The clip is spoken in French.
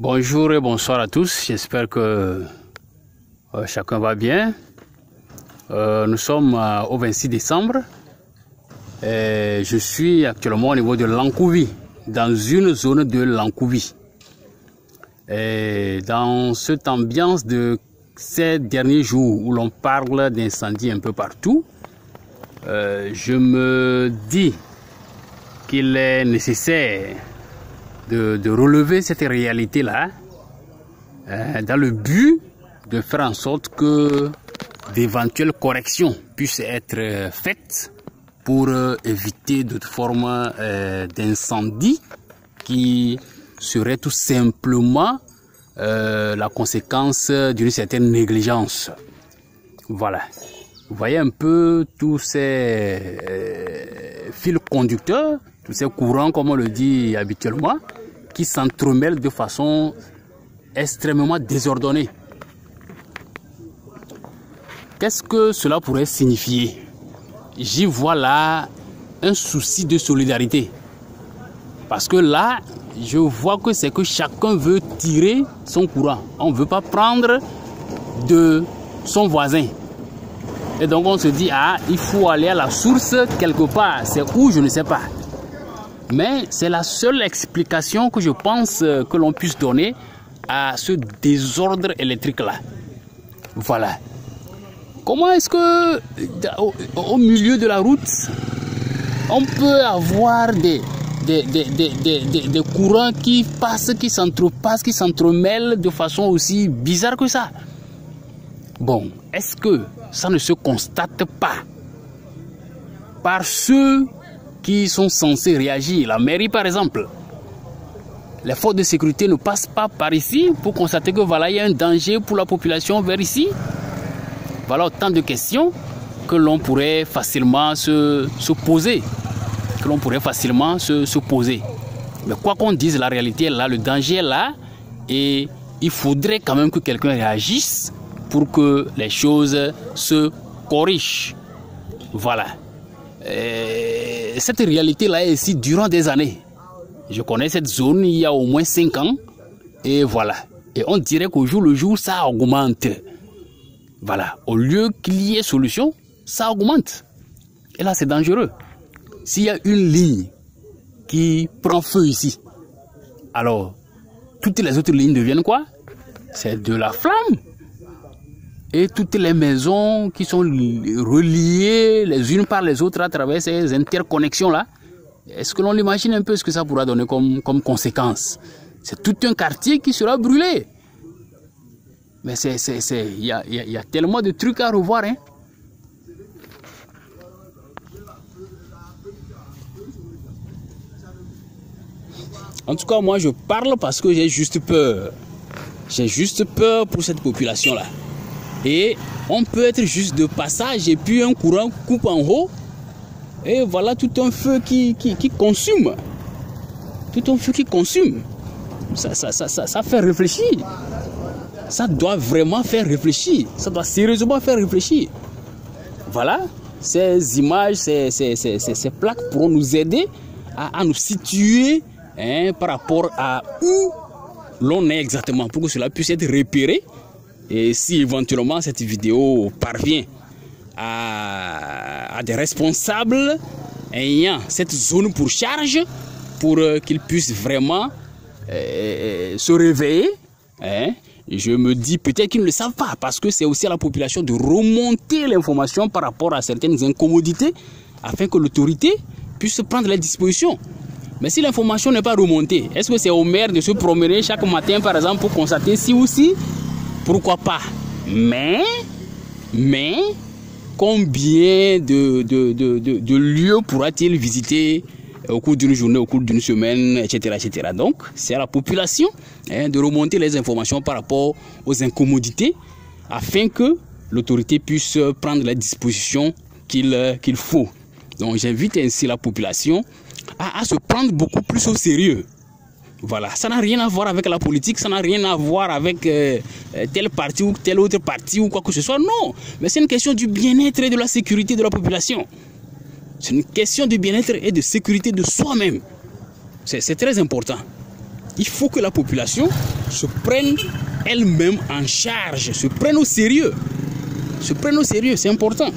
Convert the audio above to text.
Bonjour et bonsoir à tous, j'espère que chacun va bien. Nous sommes au 26 décembre et je suis actuellement au niveau de Lankouvy, dans une zone de Lankouvy. Et dans cette ambiance de ces derniers jours où l'on parle d'incendie un peu partout, je me dis qu'il est nécessaire de relever cette réalité-là dans le but de faire en sorte que d'éventuelles corrections puissent être faites pour éviter d'autres formes d'incendie qui seraient tout simplement la conséquence d'une certaine négligence. Voilà. Vous voyez un peu tous ces fils conducteurs, tous ces courants, comme on le dit habituellement, qui s'entremêlent de façon extrêmement désordonnée. Qu'est-ce que cela pourrait signifier? J'y vois là un souci de solidarité. Parce que là, je vois que c'est que chacun veut tirer son courant. On ne veut pas prendre de son voisin. Et donc on se dit, ah, il faut aller à la source quelque part. C'est où, je ne sais pas. Mais c'est la seule explication que je pense que l'on puisse donner à ce désordre électrique-là. Voilà. Comment est-ce que, au milieu de la route, on peut avoir des courants qui passent, qui s'entrepassent, qui s'entremêlent de façon aussi bizarre que ça? Bon, est-ce que ça ne se constate pas par ceux qui sont censés réagir? La mairie, par exemple. Les forces de sécurité ne passent pas par ici pour constater que voilà, il y a un danger pour la population vers ici. Voilà autant de questions que l'on pourrait facilement se poser. Que l'on pourrait facilement se poser. Mais quoi qu'on dise, la réalité est là, le danger est là. Et il faudrait quand même que quelqu'un réagisse pour que les choses se corrigent. Voilà. Et cette réalité-là est ici durant des années. Je connais cette zone il y a au moins 5 ans. Et voilà. Et on dirait qu'au jour le jour, ça augmente. Voilà. Au lieu qu'il y ait solution, ça augmente. Et là, c'est dangereux. S'il y a une ligne qui prend feu ici, alors toutes les autres lignes deviennent quoi? C'est de la flamme. Et toutes les maisons qui sont reliées les unes par les autres à travers ces interconnexions-là, est-ce que l'on imagine un peu ce que ça pourra donner comme conséquence? C'est tout un quartier qui sera brûlé. Mais il y a tellement de trucs à revoir, hein. En tout cas, moi, je parle parce que j'ai juste peur. J'ai juste peur pour cette population-là. Et on peut être juste de passage et puis un courant coupe en haut. Et voilà tout un feu qui consume. Tout un feu qui consume. Ça fait réfléchir. Ça doit vraiment faire réfléchir. Ça doit sérieusement faire réfléchir. Voilà. Ces images, ces plaques pourront nous aider à nous situer par rapport à où l'on est exactement, pour que cela puisse être repéré. Et si éventuellement cette vidéo parvient à des responsables ayant cette zone pour charge, pour qu'ils puissent vraiment se réveiller, je me dis peut-être qu'ils ne le savent pas, parce que c'est aussi à la population de remonter l'information par rapport à certaines incommodités, afin que l'autorité puisse prendre les dispositions. Mais si l'information n'est pas remontée, est-ce que c'est au maire de se promener chaque matin, par exemple, pour constater si ou si? Pourquoi pas? Mais combien de lieux pourra-t-il visiter au cours d'une journée, au cours d'une semaine, etc., etc. Donc, c'est à la population de remonter les informations par rapport aux incommodités afin que l'autorité puisse prendre les dispositions qu'il faut. Donc, j'invite ainsi la population à se prendre beaucoup plus au sérieux. Voilà, ça n'a rien à voir avec la politique, ça n'a rien à voir avec tel parti ou tel autre parti ou quoi que ce soit. Non, mais c'est une question du bien-être et de la sécurité de la population. C'est une question de bien-être et de sécurité de soi-même. C'est très important. Il faut que la population se prenne elle-même en charge, se prenne au sérieux. Se prenne au sérieux, c'est important.